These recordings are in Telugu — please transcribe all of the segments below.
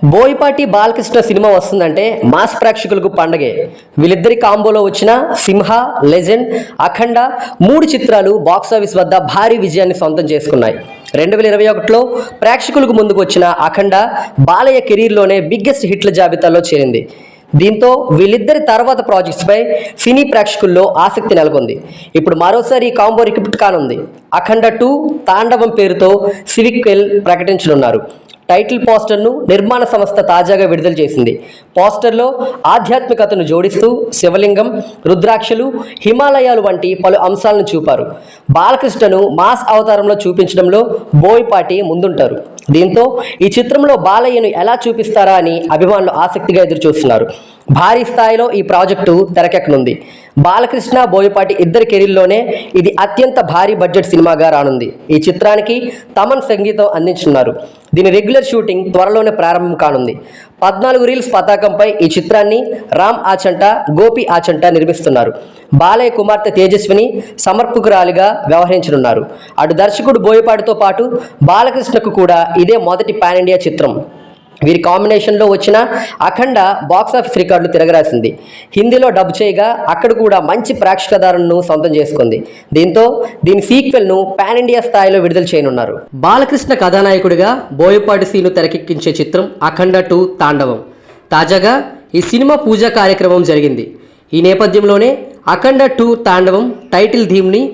బోయపాటి బాలకృష్ణ సినిమా వస్తుందంటే మాస్ ప్రేక్షకులకు పండగే. వీళ్ళిద్దరి కాంబోలో వచ్చిన సింహ, లెజెండ్, అఖండ మూడు చిత్రాలు బాక్సాఫీస్ వద్ద భారీ విజయాన్ని సొంతం చేసుకున్నాయి. 2021లో ప్రేక్షకులకు ముందుకు వచ్చిన అఖండ బాలయ్య కెరీర్లోనే బిగ్గెస్ట్ హిట్ల జాబితాలో చేరింది. దీంతో వీళ్ళిద్దరి తర్వాత ప్రాజెక్ట్స్పై సినీ ప్రేక్షకుల్లో ఆసక్తి నెలకొంది. ఇప్పుడు మరోసారి ఈ కాంబో రిపీట్ కానుంది. అఖండ 2 తాండవం పేరుతో సివిక్వెల్ ప్రకటించనున్నారు. టైటిల్ పోస్టర్ను నిర్మాణ సంస్థ తాజాగా విడుదల చేసింది. పోస్టర్లో ఆధ్యాత్మికతను జోడిస్తూ శివలింగం, రుద్రాక్షలు, హిమాలయాలు వంటి పలు అంశాలను చూపారు. బాలకృష్ణను మాస్ అవతారంలో చూపించడంలో బోయపాటి ముందుంటారు. దీంతో ఈ చిత్రంలో బాలయ్యను ఎలా చూపిస్తారా అని అభిమానులు ఆసక్తిగా ఎదురుచూస్తున్నారు. భారీ స్థాయిలో ఈ ప్రాజెక్టు తెరకెక్కనుంది. బాలకృష్ణ, బోయపాటి ఇద్దరి కెరీర్లోనే ఇది అత్యంత భారీ బడ్జెట్ సినిమాగా రానుంది. ఈ చిత్రానికి తమన్ సంగీతం అందించున్నారు. దీని రెగ్యులర్ షూటింగ్ త్వరలోనే ప్రారంభం కానుంది. 14 రీల్స్ పతాకంపై ఈ చిత్రాన్ని రామ్ ఆచంట, గోపి ఆచంట నిర్మిస్తున్నారు. బాలయ్య కుమార్తె తేజస్విని సమర్పకురాలిగా వ్యవహరించనున్నారు. అటు దర్శకుడు బోయపాటితో పాటు బాలకృష్ణకు కూడా ఇదే మొదటి పాన్ ఇండియా చిత్రం. వీరి కాంబినేషన్లో వచ్చిన అఖండ బాక్సాఫీస్ రికార్డులు తిరగరాసింది. హిందీలో డబ్ చేయగా అక్కడ కూడా మంచి ప్రేక్షకదారులను సొంతం చేసుకుంది. దీంతో దీని సీక్వెల్ను పాన్ ఇండియా స్థాయిలో విడుదల చేయనున్నారు. బాలకృష్ణ కథానాయకుడిగా బోయపాటి సీను తెరకెక్కించే చిత్రం అఖండ 2 తాండవం. తాజాగా ఈ సినిమా పూజా కార్యక్రమం జరిగింది. ఈ నేపథ్యంలోనే అఖండ 2 తాండవం టైటిల్ థీమ్ని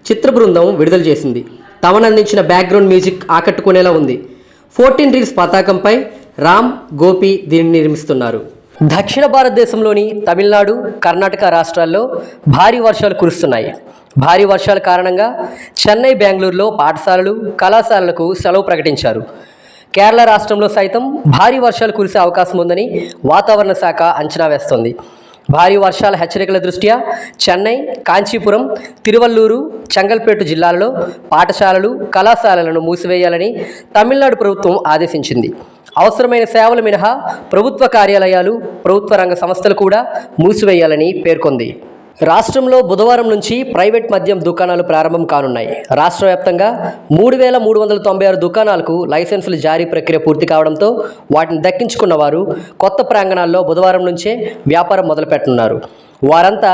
చిత్ర బృందం విడుదల చేసింది. తమన్ అందించిన బ్యాక్గ్రౌండ్ మ్యూజిక్ ఆకట్టుకునేలా ఉంది. 14 రీల్స్ పతాకంపై రామ్, గోపి దీనిని నిర్మిస్తున్నారు. దక్షిణ భారతదేశంలోని తమిళనాడు, కర్ణాటక రాష్ట్రాల్లో భారీ వర్షాలు కురుస్తున్నాయి. భారీ వర్షాల కారణంగా చెన్నై, బెంగళూరులో పాఠశాలలు, కళాశాలలకు సెలవు ప్రకటించారు. కేరళ రాష్ట్రంలో సైతం భారీ వర్షాలు కురిసే అవకాశం ఉందని వాతావరణ శాఖ అంచనా వేస్తోంది. భారీ వర్షాల హెచ్చరికల దృష్ట్యా చెన్నై, కాంచీపురం, తిరువల్లూరు, చెంగల్పేటు జిల్లాలలో పాఠశాలలు, కళాశాలలను మూసివేయాలని తమిళనాడు ప్రభుత్వం ఆదేశించింది. అవసరమైన సేవలు మినహా ప్రభుత్వ కార్యాలయాలు, ప్రభుత్వ రంగ సంస్థలు కూడా మూసివేయాలని పేర్కొంది. రాష్ట్రంలో బుధవారం నుంచి ప్రైవేట్ మద్యం దుకాణాలు ప్రారంభం కానున్నాయి. రాష్ట్ర వ్యాప్తంగా 3,396 దుకాణాలకు లైసెన్సుల జారీ ప్రక్రియ పూర్తి కావడంతో వాటిని దక్కించుకున్న వారు కొత్త ప్రాంగణాల్లో బుధవారం నుంచే వ్యాపారం మొదలుపెట్టనున్నారు. వారంతా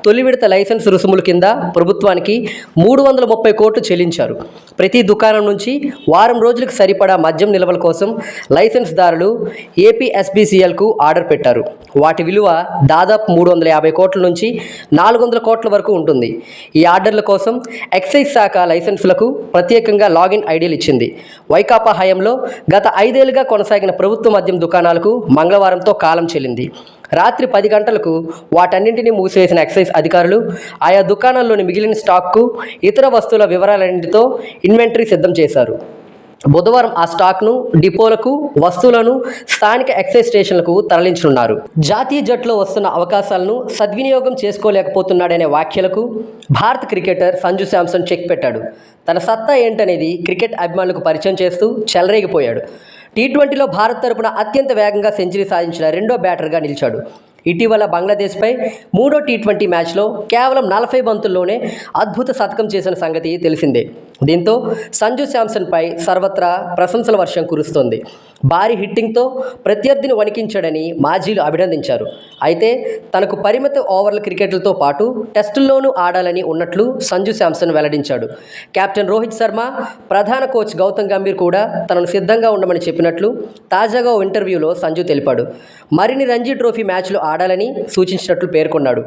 తొలి విడత లైసెన్స్ రుసుముల కింద ప్రభుత్వానికి 330 కోట్లు చెల్లించారు. ప్రతి దుకాణం నుంచి వారం రోజులకు సరిపడా మద్యం నిల్వల కోసం లైసెన్స్దారులు ఏపీఎస్బీసీఎల్కు ఆర్డర్ పెట్టారు. వాటి విలువ దాదాపు 350 కోట్ల నుంచి 400 కోట్ల వరకు ఉంటుంది. ఈ ఆర్డర్ల కోసం ఎక్సైజ్ శాఖ లైసెన్సులకు ప్రత్యేకంగా లాగిన్ ఐడీలు ఇచ్చింది. వైకాపా హయాంలో గత 5 ఏళ్లుగా కొనసాగిన ప్రభుత్వ మద్యం దుకాణాలకు మంగళవారంతో కాలం చెల్లింది. రాత్రి 10 గంటలకు వాటన్నింటినీ మూసివేసిన ఎక్సైజ్ అధికారులు ఆయా దుకాణాల్లోని మిగిలిన స్టాక్కు, ఇతర వస్తువుల వివరాలన్నింటితో ఇన్వెంటరీ సిద్ధం చేశారు. బుధవారం ఆ స్టాక్ను, డిపోలకు, వస్తువులను స్థానిక ఎక్సైజ్ స్టేషన్లకు తరలించనున్నారు. జాతీయ జట్టులో వస్తున్న అవకాశాలను సద్వినియోగం చేసుకోలేకపోతున్నాడనే వ్యాఖ్యలకు భారత క్రికెటర్ సంజు శాంసన్ చెక్ పెట్టాడు. తన సత్తా ఏంటనేది క్రికెట్ అభిమానులకు పరిచయం చేస్తూ చెలరేగిపోయాడు. టీ20లో భారత్ తరపున అత్యంత వేగంగా సెంచరీ సాధించిన రెండో బ్యాటర్గా నిలిచాడు. ఇటీవల బంగ్లాదేశ్పై 3వ టీ20 మ్యాచ్లో కేవలం 40 బంతుల్లోనే అద్భుత శతకం చేసిన సంగతి తెలిసిందే. దీంతో సంజు శాంసన్పై సర్వత్రా ప్రశంసల వర్షం కురుస్తోంది. భారీ హిట్టింగ్తో ప్రత్యర్థిని వణికించాడని మాజీలు అభినందించారు. అయితే తనకు పరిమిత ఓవర్ల క్రికెట్లతో పాటు టెస్టుల్లోనూ ఆడాలని ఉన్నట్లు సంజు శాంసన్ వెల్లడించాడు. కెప్టెన్ రోహిత్ శర్మ, ప్రధాన కోచ్ గౌతమ్ గంభీర్ కూడా తనను సిద్ధంగా ఉండమని చెప్పినట్లు తాజాగా ఓ ఇంటర్వ్యూలో సంజు తెలిపాడు. మరిన్ని రంజీ ట్రోఫీ మ్యాచ్లు ఆడాలని సూచించినట్లు పేర్కొన్నాడు.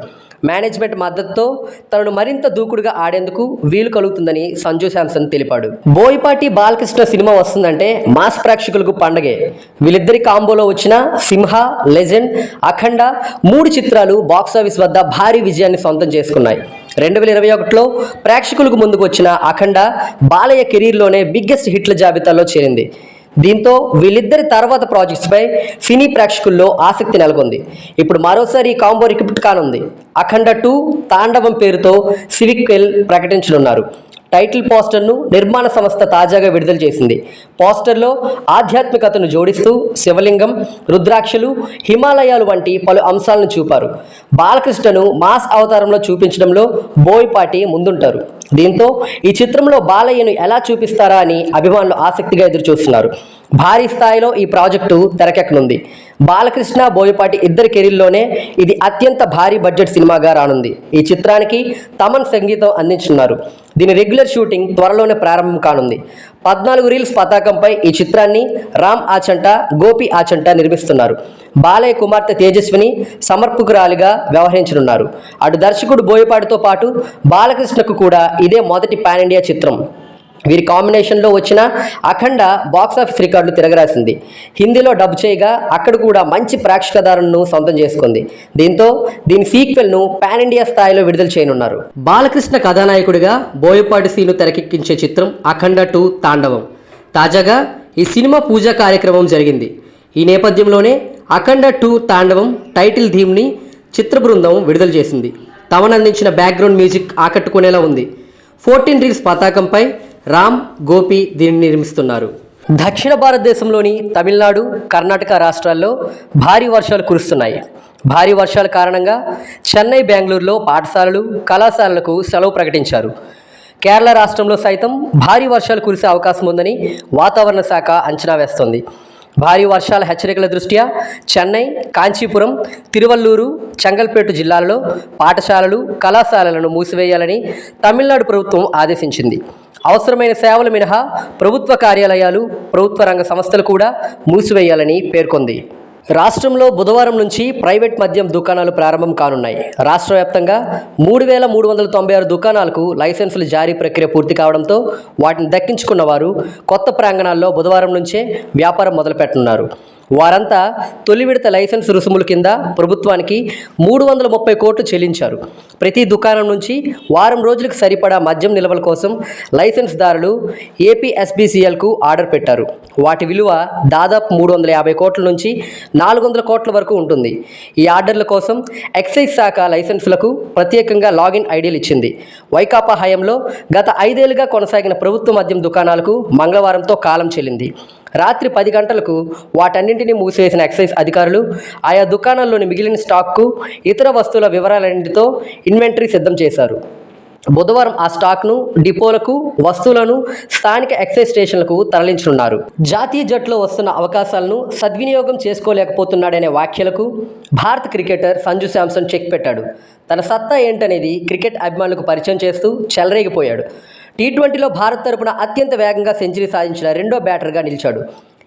మేనేజ్మెంట్ మద్దతుతో తనను మరింత దూకుడుగా ఆడేందుకు వీలు కలుగుతుందని సంజు శాంసన్ తెలిపాడు. బోయపాటి బాలకృష్ణ సినిమా వస్తుందంటే మాస్ ప్రేక్షకులకు పండగే. వీళ్ళిద్దరి కాంబోలో వచ్చిన సింహ, లెజెండ్, అఖండ మూడు చిత్రాలు బాక్సాఫీస్ వద్ద భారీ విజయాన్ని సొంతం చేసుకున్నాయి. 2021లో ప్రేక్షకులకు ముందుకు వచ్చిన అఖండ బాలయ్య కెరీర్లోనే బిగ్గెస్ట్ హిట్ల జాబితాలో చేరింది. దీంతో వీళ్ళిద్దరి తర్వాత ప్రాజెక్ట్స్పై సినీ ప్రేక్షకుల్లో ఆసక్తి నెలకొంది. ఇప్పుడు మరోసారి ఈ కాంబో రిపీట్ కానుంది. అఖండ 2 తాండవం పేరుతో సివిక్వెల్ ప్రకటించనున్నారు. టైటిల్ పోస్టర్ను నిర్మాణ సంస్థ తాజాగా విడుదల చేసింది. పోస్టర్లో ఆధ్యాత్మికతను జోడిస్తూ శివలింగం, రుద్రాక్షలు, హిమాలయాలు వంటి పలు అంశాలను చూపారు. బాలకృష్ణను మాస్ అవతారంలో చూపించడంలో బోయపాటి ముందుంటారు. దీంతో ఈ చిత్రంలో బాలయ్యను ఎలా చూపిస్తారా అని అభిమానులు ఆసక్తిగా ఎదురుచూస్తున్నారు. భారీ స్థాయిలో ఈ ప్రాజెక్టు తెరకెక్కనుంది. బాలకృష్ణ, బోయపాటి ఇద్దరి కెరీర్లోనే ఇది అత్యంత భారీ బడ్జెట్ సినిమాగా రానుంది. ఈ చిత్రానికి తమన్ సంగీతం అందించున్నారు. దీని రెగ్యులర్ షూటింగ్ త్వరలోనే ప్రారంభం కానుంది. 14 రీల్స్ పతాకంపై ఈ చిత్రాన్ని రామ్ ఆచంట, గోపి ఆచంట నిర్మిస్తున్నారు. బాలయ్య కుమార్తె తేజస్విని సమర్పకురాలిగా వ్యవహరించనున్నారు. అటు దర్శకుడు బోయపాటితో పాటు బాలకృష్ణకు కూడా ఇదే మొదటి పాన్ ఇండియా చిత్రం. వీరి కాంబినేషన్లో వచ్చిన అఖండ బాక్సాఫీస్ రికార్డులు తిరగరాసింది. హిందీలో డబ్ చేయగా అక్కడ కూడా మంచి ప్రేక్షకదారులను సొంతం చేసుకుంది. దీంతో దీని సీక్వెల్ను పాన్ ఇండియా స్థాయిలో విడుదల చేయనున్నారు. బాలకృష్ణ కథానాయకుడిగా బోయపాటి సీను తెరకెక్కించే చిత్రం అఖండ 2 తాండవం. తాజాగా ఈ సినిమా పూజా కార్యక్రమం జరిగింది. ఈ నేపథ్యంలోనే అఖండ 2 తాండవం టైటిల్ థీమ్ని చిత్ర బృందం విడుదల చేసింది. తమన్ అందించిన బ్యాక్గ్రౌండ్ మ్యూజిక్ ఆకట్టుకునేలా ఉంది. 14 రీల్స్ పతాకంపై రామ్, గోపి దీనిని నిర్మిస్తున్నారు. దక్షిణ భారతదేశంలోని తమిళనాడు, కర్ణాటక రాష్ట్రాల్లో భారీ వర్షాలు కురుస్తున్నాయి. భారీ వర్షాల కారణంగా చెన్నై, బెంగళూరులో పాఠశాలలు, కళాశాలలకు సెలవు ప్రకటించారు. కేరళ రాష్ట్రంలో సైతం భారీ వర్షాలు కురిసే అవకాశం ఉందని వాతావరణ శాఖ అంచనా వేస్తోంది. భారీ వర్షాల హెచ్చరికల దృష్ట్యా చెన్నై, కాంచీపురం, తిరువల్లూరు, చెంగల్పేటు జిల్లాలలో పాఠశాలలు, కళాశాలలను మూసివేయాలని తమిళనాడు ప్రభుత్వం ఆదేశించింది. అవసరమైన సేవలు మినహా ప్రభుత్వ కార్యాలయాలు, ప్రభుత్వ రంగ సంస్థలు కూడా మూసివేయాలని పేర్కొంది. రాష్ట్రంలో బుధవారం నుంచి ప్రైవేట్ మద్యం దుకాణాలు ప్రారంభం కానున్నాయి. రాష్ట్ర వ్యాప్తంగా 3,396 దుకాణాలకు లైసెన్సుల జారీ ప్రక్రియ పూర్తి కావడంతో వాటిని దక్కించుకున్న వారు కొత్త ప్రాంగణాల్లో బుధవారం నుంచే వ్యాపారం మొదలుపెట్టనున్నారు. వారంతా తొలి విడత లైసెన్స్ రుసుముల కింద ప్రభుత్వానికి 330 కోట్లు చెల్లించారు. ప్రతి దుకాణం నుంచి వారం రోజులకు సరిపడా మద్యం నిల్వల కోసం లైసెన్స్దారులు ఏపీఎస్బీసీఎల్కు ఆర్డర్ పెట్టారు. వాటి విలువ దాదాపు 350 కోట్ల నుంచి 400 కోట్ల వరకు ఉంటుంది. ఈ ఆర్డర్ల కోసం ఎక్సైజ్ శాఖ లైసెన్సులకు ప్రత్యేకంగా లాగిన్ ఐడీలు ఇచ్చింది. వైకాపా హయాంలో గత 5 ఏళ్లుగా కొనసాగిన ప్రభుత్వ మద్యం దుకాణాలకు మంగళవారంతో కాలం చెల్లింది. రాత్రి 10 గంటలకు వాటన్నింటినీ మూసివేసిన ఎక్సైజ్ అధికారులు ఆయా దుకాణాల్లోని మిగిలిన స్టాక్కు, ఇతర వస్తువుల వివరాలన్నింటితో ఇన్వెంటరీ సిద్ధం చేశారు. బుధవారం ఆ స్టాక్ను, డిపోలకు, వస్తువులను స్థానిక ఎక్సైజ్ స్టేషన్లకు తరలించనున్నారు. జాతీయ జట్టులో వస్తున్న అవకాశాలను సద్వినియోగం చేసుకోలేకపోతున్నాడనే వ్యాఖ్యలకు భారత క్రికెటర్ సంజు శాంసన్ చెక్ పెట్టాడు. తన సత్తా ఏంటనేది క్రికెట్ అభిమానులకు పరిచయం చేస్తూ చెలరేగిపోయాడు. టీ20లో భారత్ తరపున అత్యంత వేగంగా సెంచరీ సాధించిన రెండో బ్యాటర్గా నిలిచాడు.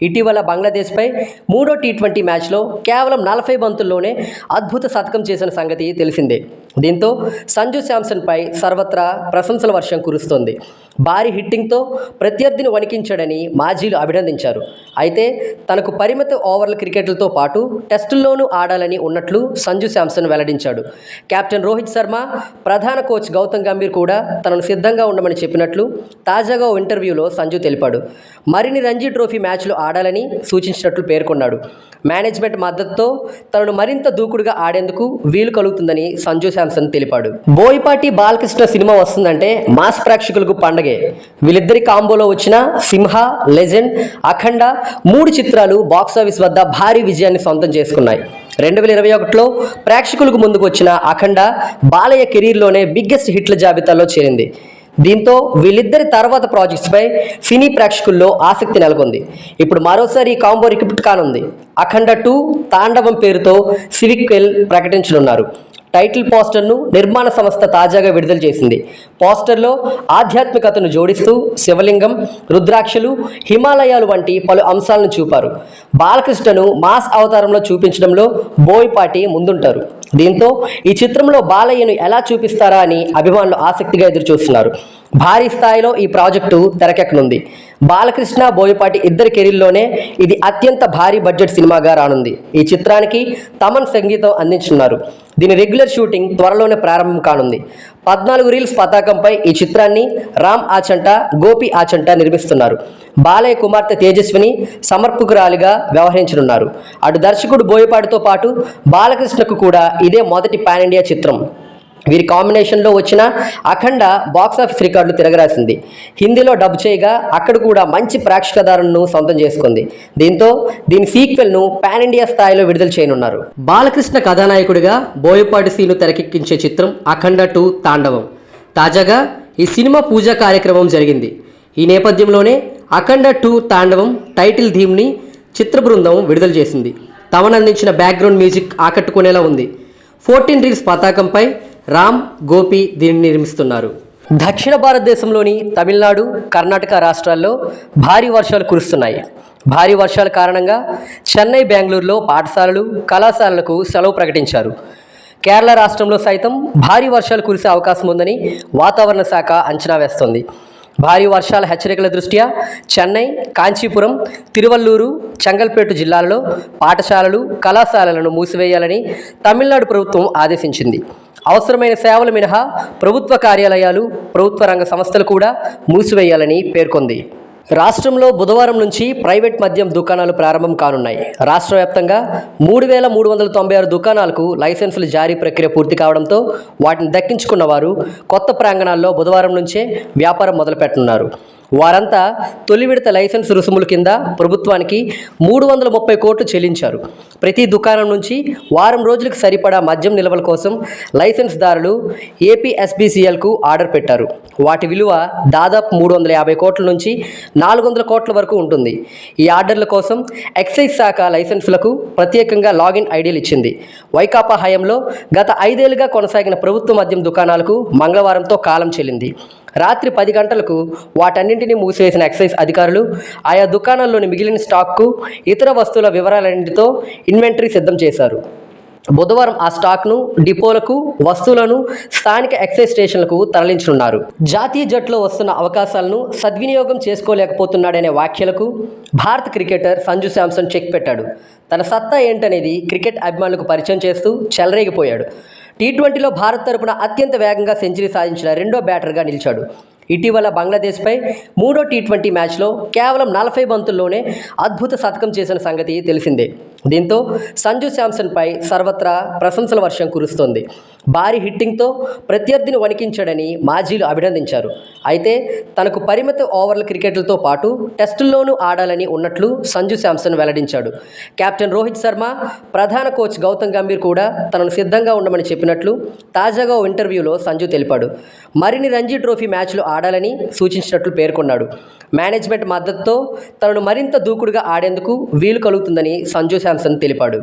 ఇటీవల బంగ్లాదేశ్పై 3వ టీ20 మ్యాచ్లో కేవలం 40 బంతుల్లోనే అద్భుత శతకం చేసిన సంగతి తెలిసిందే. దీంతో సంజు శాంసన్పై సర్వత్రా ప్రశంసల వర్షం కురుస్తోంది. భారీ హిట్టింగ్తో ప్రత్యర్థిని వణికించాడని మాజీలు అభినందించారు. అయితే తనకు పరిమిత ఓవర్ల క్రికెట్లతో పాటు టెస్టుల్లోనూ ఆడాలని ఉన్నట్లు సంజు శాంసన్ వెల్లడించాడు. కెప్టెన్ రోహిత్ శర్మ, ప్రధాన కోచ్ గౌతమ్ గంభీర్ కూడా తనను సిద్ధంగా ఉండమని చెప్పినట్లు తాజాగా ఓ ఇంటర్వ్యూలో సంజు తెలిపాడు. మరిన్ని రంజీ ట్రోఫీ మ్యాచ్లు ఆడాలని సూచించినట్లు పేర్కొన్నాడు. మేనేజ్మెంట్ మద్దతుతో తనను మరింత దూకుడుగా ఆడేందుకు వీలు కలుగుతుందని సంజు శాంసన్ తెలిపాడు. బోయపాటి, బాలకృష్ణ సినిమా వస్తుందంటే మాస్ ప్రేక్షకులకు పండగే. వీళ్ళిద్దరి కాంబోలో వచ్చిన సింహ, లెజెండ్, అఖండ 3 చిత్రాలు బాక్సాఫీస్ వద్ద భారీ విజయాన్ని సొంతం చేసుకున్నాయి. 2021లో ప్రేక్షకులకు ముందుకు వచ్చిన అఖండ బాలయ్య కెరీర్లోనే బిగ్గెస్ట్ హిట్ల జాబితాలో చేరింది. దీంతో వీళ్ళిద్దరి తర్వాత ప్రాజెక్ట్స్పై సినీ ప్రేక్షకుల్లో ఆసక్తి నెలకొంది. ఇప్పుడు మరోసారి ఈ కాంబో రిపీట్ కానుంది. అఖండ 2 తాండవం పేరుతో సివిక్వెల్ ప్రకటించనున్నారు. టైటిల్ పోస్టర్ను నిర్మాణ సంస్థ తాజాగా విడుదల చేసింది. పోస్టర్లో ఆధ్యాత్మికతను జోడిస్తూ శివలింగం, రుద్రాక్షలు, హిమాలయాలు వంటి పలు అంశాలను చూపారు. బాలకృష్ణను మాస్ అవతారంలో చూపించడంలో బోయపాటి ముందుంటారు. దీంతో ఈ చిత్రంలో బాలయ్యను ఎలా చూపిస్తారా అని అభిమానులు ఆసక్తిగా ఎదురుచూస్తున్నారు. భారీ స్థాయిలో ఈ ప్రాజెక్టు తెరకెక్కనుంది. బాలకృష్ణ, బోయపాటి ఇద్దరి కెరీర్లోనే ఇది అత్యంత భారీ బడ్జెట్ సినిమాగా రానుంది. ఈ చిత్రానికి తమన్ సంగీతం అందించున్నారు. దీని రెగ్యులర్ షూటింగ్ త్వరలోనే ప్రారంభం కానుంది. 14 రీల్స్ పతాకంపై ఈ చిత్రాన్ని రామ్ ఆచంట, గోపి ఆచంట నిర్మిస్తున్నారు. బాలయ్య కుమార్తె తేజస్విని సమర్పకురాలిగా వ్యవహరించనున్నారు. అటు దర్శకుడు బోయపాటితో పాటు బాలకృష్ణకు కూడా ఇదే మొదటి పాన్ ఇండియా చిత్రం. వీరి కాంబినేషన్లో వచ్చిన అఖండ బాక్సాఫీస్ రికార్డులు తిరగరాసింది. హిందీలో డబ్ చేయగా అక్కడ కూడా మంచి ప్రేక్షకదారులను సొంతం చేసుకుంది. దీంతో దీని సీక్వెల్ను పాన్ ఇండియా స్థాయిలో విడుదల చేయనున్నారు. బాలకృష్ణ కథానాయకుడిగా బోయపాటి సీను తెరకెక్కించే చిత్రం అఖండ 2 తాండవం. తాజాగా ఈ సినిమా పూజా కార్యక్రమం జరిగింది. ఈ నేపథ్యంలోనే అఖండ 2 తాండవం టైటిల్ థీమ్ని చిత్ర బృందం విడుదల చేసింది. తమన్ అందించిన బ్యాక్గ్రౌండ్ మ్యూజిక్ ఆకట్టుకునేలా ఉంది. 14 రీల్స్ పతాకంపై రామ్ గోపి దీనిని నిర్మిస్తున్నారు. దక్షిణ భారతదేశంలోని తమిళనాడు, కర్ణాటక రాష్ట్రాల్లో భారీ వర్షాలు కురుస్తున్నాయి. భారీ వర్షాల కారణంగా చెన్నై, బెంగళూరులో పాఠశాలలు, కళాశాలలకు సెలవు ప్రకటించారు. కేరళ రాష్ట్రంలో సైతం భారీ వర్షాలు కురిసే అవకాశం ఉందని వాతావరణ శాఖ అంచనా వేస్తోంది. భారీ వర్షాల హెచ్చరికల దృష్ట్యా చెన్నై, కాంచీపురం, తిరువల్లూరు, చెంగల్పేటు జిల్లాలలో పాఠశాలలు, కళాశాలలను మూసివేయాలని తమిళనాడు ప్రభుత్వం ఆదేశించింది. అవసరమైన సేవలు మినహా ప్రభుత్వ కార్యాలయాలు, ప్రభుత్వ రంగ సంస్థలు కూడా మూసివేయాలని పేర్కొంది. రాష్ట్రంలో బుధవారం నుంచి ప్రైవేట్ మద్యం దుకాణాలు ప్రారంభం కానున్నాయి. రాష్ట్ర వ్యాప్తంగా 3,396 దుకాణాలకు లైసెన్సుల జారీ ప్రక్రియ పూర్తి కావడంతో వాటిని దక్కించుకున్న వారు కొత్త ప్రాంగణాల్లో బుధవారం నుంచే వ్యాపారం మొదలుపెట్టనున్నారు. వారంతా తొలి విడత లైసెన్స్ రుసుముల కింద ప్రభుత్వానికి 330 కోట్లు చెల్లించారు. ప్రతి దుకాణం నుంచి వారం రోజులకు సరిపడా మద్యం నిల్వల కోసం లైసెన్స్దారులు ఏపీఎస్బీసీఎల్కు ఆర్డర్ పెట్టారు. వాటి విలువ దాదాపు 350 కోట్ల నుంచి 400 కోట్ల వరకు ఉంటుంది. ఈ ఆర్డర్ల కోసం ఎక్సైజ్ శాఖ లైసెన్సులకు ప్రత్యేకంగా లాగిన్ ఐడీలు ఇచ్చింది. వైకాపా హయాంలో గత 5 ఏళ్లుగా కొనసాగిన ప్రభుత్వ మద్యం దుకాణాలకు మంగళవారంతో కాలం చెల్లింది. రాత్రి 10 గంటలకు వాటన్నింటినీ మూసివేసిన ఎక్సైజ్ అధికారులు ఆయా దుకాణాల్లోని మిగిలిన స్టాక్కు, ఇతర వస్తువుల వివరాలన్నింటితో ఇన్వెంటరీ సిద్ధం చేశారు. బుధవారం ఆ స్టాక్ను, డిపోలకు, వస్తువులను స్థానిక ఎక్సైజ్ స్టేషన్లకు తరలించనున్నారు. జాతీయ జట్టులో వస్తున్న అవకాశాలను సద్వినియోగం చేసుకోలేకపోతున్నాడనే వ్యాఖ్యలకు భారత క్రికెటర్ సంజు శాంసన్ చెక్ పెట్టాడు. తన సత్తా ఏంటనేది క్రికెట్ అభిమానులకు పరిచయం చేస్తూ చెలరేగిపోయాడు. టీ20లో భారత్ తరపున అత్యంత వేగంగా సెంచరీ సాధించిన రెండో బ్యాటర్గా నిలిచాడు. ఇటీవల బంగ్లాదేశ్పై 3వ టీ20 మ్యాచ్లో కేవలం 40 బంతుల్లోనే అద్భుత శతకం చేసిన సంగతి తెలిసిందే. దీంతో సంజు శాంసన్పై సర్వత్రా ప్రశంసల వర్షం కురుస్తోంది. భారీ హిట్టింగ్తో ప్రత్యర్థిని వణికించాడని మాజీలు అభినందించారు. అయితే తనకు పరిమిత ఓవర్ల క్రికెట్లతో పాటు టెస్టుల్లోనూ ఆడాలని ఉన్నట్లు సంజు శాంసన్ వెల్లడించాడు. కెప్టెన్ రోహిత్ శర్మ, ప్రధాన కోచ్ గౌతమ్ గంభీర్ కూడా తనను సిద్ధంగా ఉండమని చెప్పినట్లు తాజాగా ఓ ఇంటర్వ్యూలో సంజు తెలిపాడు. మరిన్ని రంజీ ట్రోఫీ మ్యాచ్లు ఆడాలని సూచించినట్లు పేర్కొన్నాడు. మేనేజ్మెంట్ మద్దతుతో తనను మరింత దూకుడుగా ఆడేందుకు వీలు కలుగుతుందని సంజు శాంసన్ తెలిపాడు.